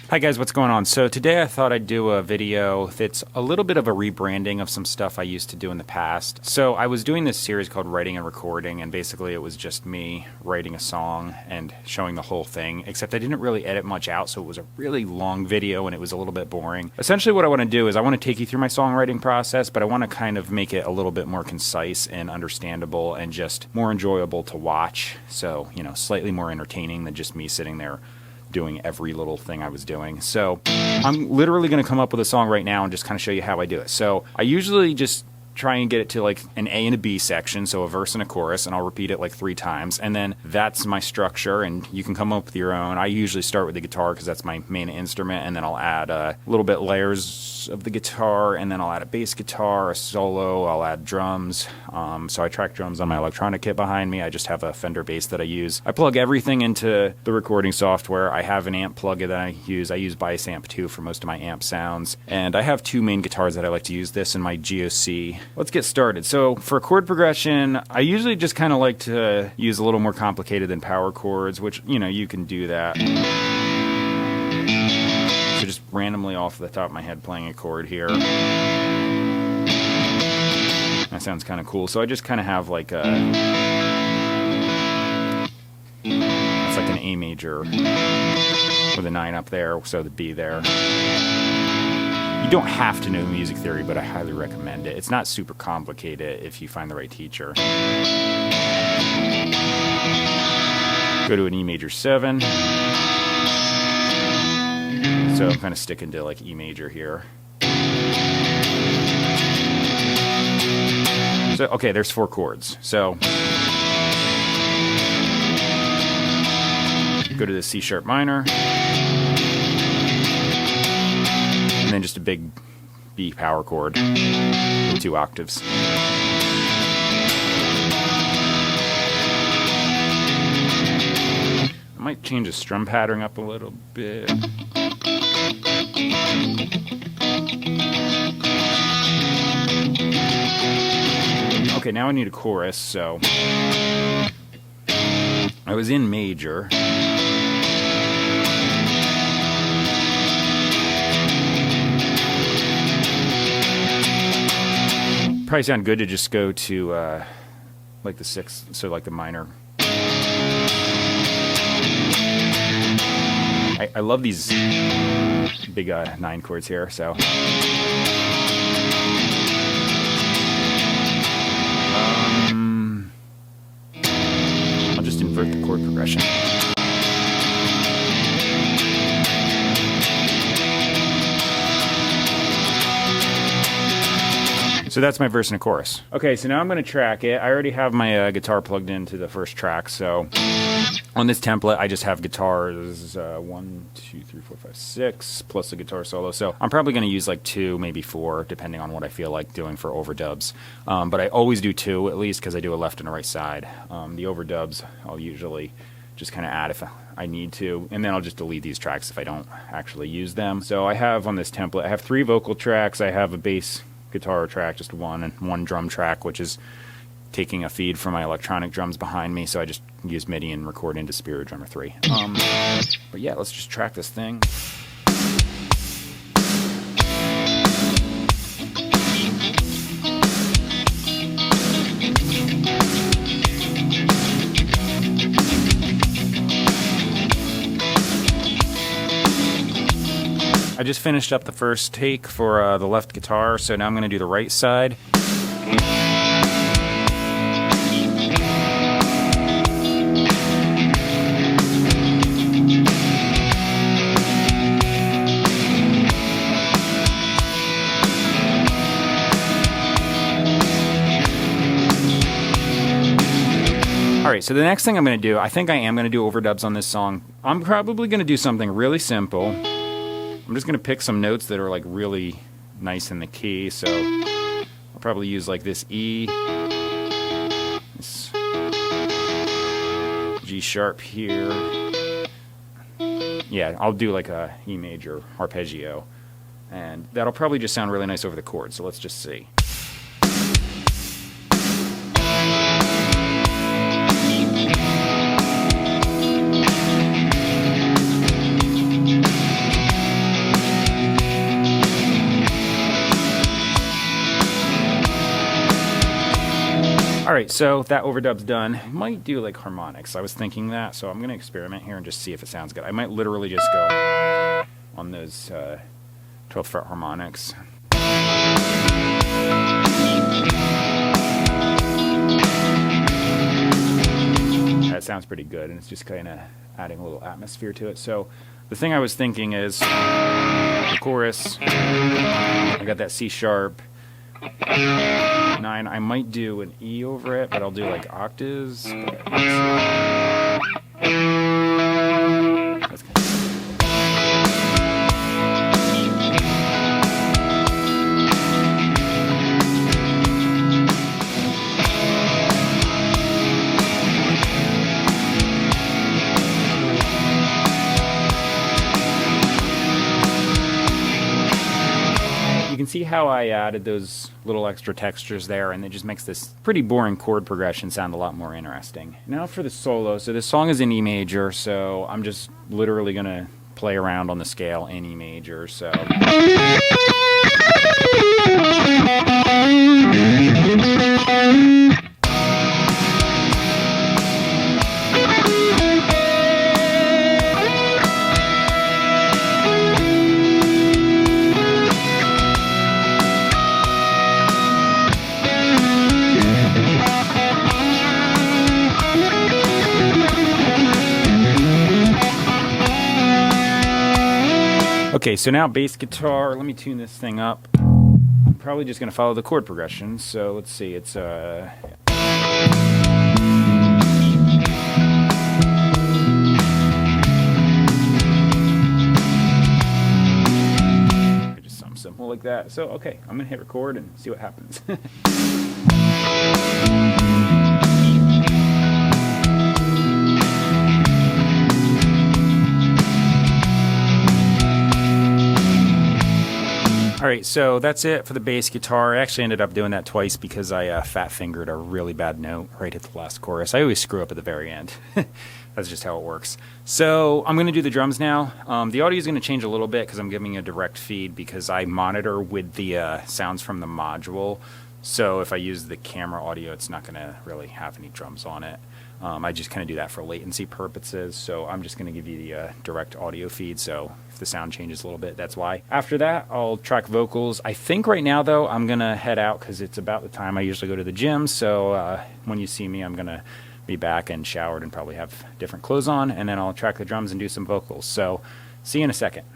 Hi guys, what's going on? So today I thought I'd do a video that's a little bit of a rebranding of some stuff I used to do in the past. So I was doing this series called Writing and Recording, and basically it was just me writing a song and showing the whole thing, except I didn't really edit much out, so it was a really long video and it was a little bit boring. Essentially what I want to do is I want to take you through my songwriting process, but I want to kind of make it a little bit more concise and understandable and just more enjoyable to watch. So, you know, slightly more entertaining than just me sitting there doing every little thing I was doing. So I'm literally going to come up with a song right now and just kind of show you how I do it. So I usually just try and get it to like an A and a B section, so a verse and a chorus, and I'll repeat it like 3 times, and then that's my structure, and you can come up with your own. I usually start with the guitar because that's my main instrument, and then I'll add a little bit layers of the guitar, and then I'll add a bass guitar, a solo, I'll add drums. So I track drums on my electronic kit behind me. I just have a Fender bass that I use. I plug everything into the recording software. I have an amp plugin that I use. I use Bias Amp 2 for most of my amp sounds, and I have 2 main guitars that I like to use, this and my GOC. Let's get started. So for chord progression, I usually just kind of like to use a little more complicated than power chords, which, you know, you can do that. So just randomly off the top of my head playing a chord here. That sounds kind of cool. So I just kind of have like a... it's like an A major with a 9 up there, so the B there. You don't have to know music theory, but I highly recommend it. It's not super complicated if you find the right teacher. Go to an E major 7. So I'm kind of sticking to like E major here. So, okay, there's 4 chords. So go to the C sharp minor. And then just a big B power chord with 2 octaves. I might change the strum pattern up a little bit. Okay, now I need a chorus, so I was in major. Probably sound good to just go to like the 6th, so like the minor. I love these big 9 chords here, so. I'll just invert the chord progression. So that's my verse and a chorus. Okay, so now I'm going to track it. I already have my guitar plugged into the first track, so on this template I just have guitars 1, 2, 3, 4, 5, 6 plus a guitar solo. So I'm probably going to use like 2, maybe 4, depending on what I feel like doing for overdubs. But I always do 2 at least because I do a left and a right side. The overdubs I'll usually just kind of add if I need to, and then I'll just delete these tracks if I don't actually use them. So I have on this template, I have 3 vocal tracks, I have a bass guitar track, just 1, and 1 drum track, which is taking a feed from my electronic drums behind me, so I just use MIDI and record into Spirit Drummer 3. But yeah, let's just track this thing. I just finished up the first take for the left guitar, so now I'm going to do the right side. Alright, so the next thing I'm going to do, I think I am going to do overdubs on this song. I'm probably going to do something really simple. I'm just going to pick some notes that are like really nice in the key, so I'll probably use like this E, this G sharp here. Yeah, I'll do like a E major arpeggio, and that'll probably just sound really nice over the chord, so let's just see. Alright, so that overdub's done. I might do like harmonics. I was thinking that, so I'm going to experiment here and just see if it sounds good. I might literally just go on those 12th fret harmonics. That sounds pretty good, and it's just kind of adding a little atmosphere to it. So the thing I was thinking is the chorus, I got that C sharp 9. I might do an E over it, but I'll do like octaves. That's good. You can see how I added those little extra textures there, and it just makes this pretty boring chord progression sound a lot more interesting. Now for the solo. So this song is in E major, so I'm just literally going to play around on the scale in E major. So okay, so now bass guitar. Let me tune this thing up. I'm probably just going to follow the chord progression. So let's see, it's just something simple like that. So okay, I'm going to hit record and see what happens. Alright, so that's it for the bass guitar. I actually ended up doing that twice because I fat fingered a really bad note right at the last chorus. I always screw up at the very end. That's just how it works. So I'm going to do the drums now. The audio is going to change a little bit because I'm giving a direct feed because I monitor with the sounds from the module. So if I use the camera audio, it's not going to really have any drums on it. I just kind of do that for latency purposes, so I'm just going to give you the direct audio feed, so if the sound changes a little bit, that's why. After that, I'll track vocals. I think right now, though, I'm going to head out because it's about the time I usually go to the gym, so when you see me, I'm going to be back and showered and probably have different clothes on, and then I'll track the drums and do some vocals. So see you in a second.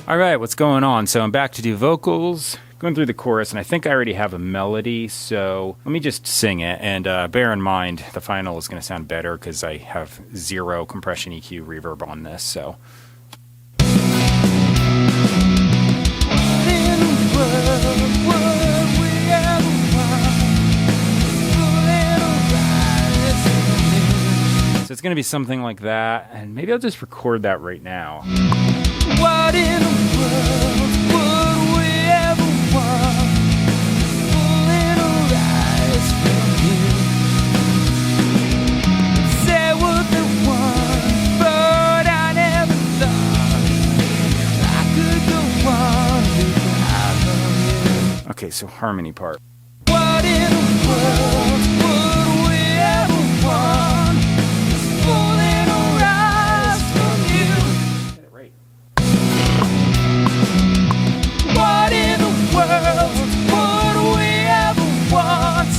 Alright, what's going on? So I'm back to do vocals, going through the chorus, and I think I already have a melody, so let me just sing it, and bear in mind the final is going to sound better because I have 0 compression EQ reverb on this, so. So it's going to be something like that, and maybe I'll just record that right now. What in the world would we ever want? Pulling our eyes from you. Say what they want, but I never thought I could go on without you. Okay, so harmony part. What in the world would we ever want? Pulling our eyes from you. Get it right. What in the world would we ever want?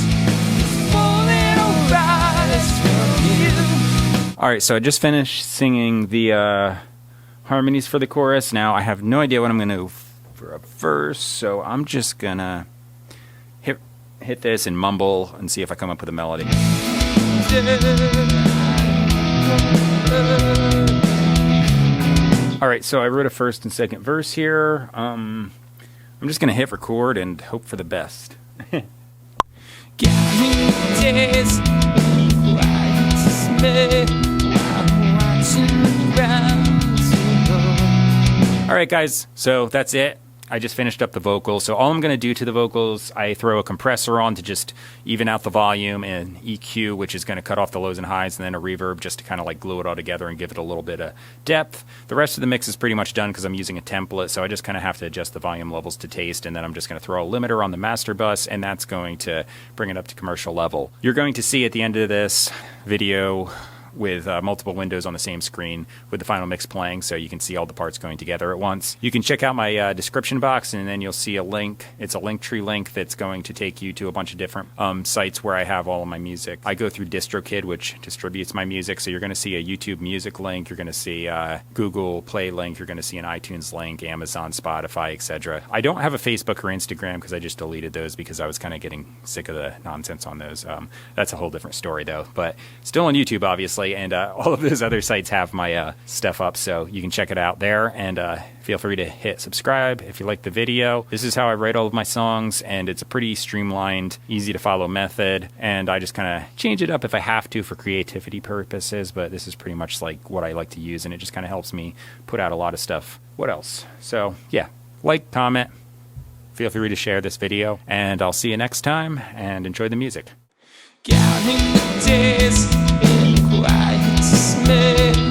Pulling our eyes from you. Alright, so I just finished singing the harmonies for the chorus. Now I have no idea what I'm going to do for a verse, so I'm just going to hit this and mumble and see if I come up with a melody. Alright, so I wrote a first and second verse here. I'm just going to hit record and hope for the best. Got me days, quiet dismay, I'm watching the ground. All right, guys, so that's it. I just finished up the vocals. So all I'm going to do to the vocals, I throw a compressor on to just even out the volume, and EQ, which is going to cut off the lows and highs, and then a reverb just to kind of like glue it all together and give it a little bit of depth. The rest of the mix is pretty much done because I'm using a template, so I just kind of have to adjust the volume levels to taste, and then I'm just going to throw a limiter on the master bus, and that's going to bring it up to commercial level. You're going to see at the end of this video with multiple windows on the same screen with the final mix playing, so you can see all the parts going together at once. You can check out my description box, and then you'll see a link. It's a Linktree link that's going to take you to a bunch of different sites where I have all of my music. I go through DistroKid, which distributes my music, so you're going to see a YouTube Music link, you're going to see a Google Play link, you're going to see an iTunes link, Amazon, Spotify, etc. I don't have a Facebook or Instagram because I just deleted those because I was kind of getting sick of the nonsense on those. That's a whole different story, though, but still on YouTube, obviously. And all of those other sites have my stuff up, so you can check it out there, and feel free to hit subscribe if you like the video. This is how I write all of my songs, and it's a pretty streamlined, easy to follow method, and I just kind of change it up if I have to for creativity purposes, but this is pretty much like what I like to use, and it just kind of helps me put out a lot of stuff. What else? So yeah, like, comment, feel free to share this video, and I'll see you next time, and enjoy the music. Counting the days in quiet dismay.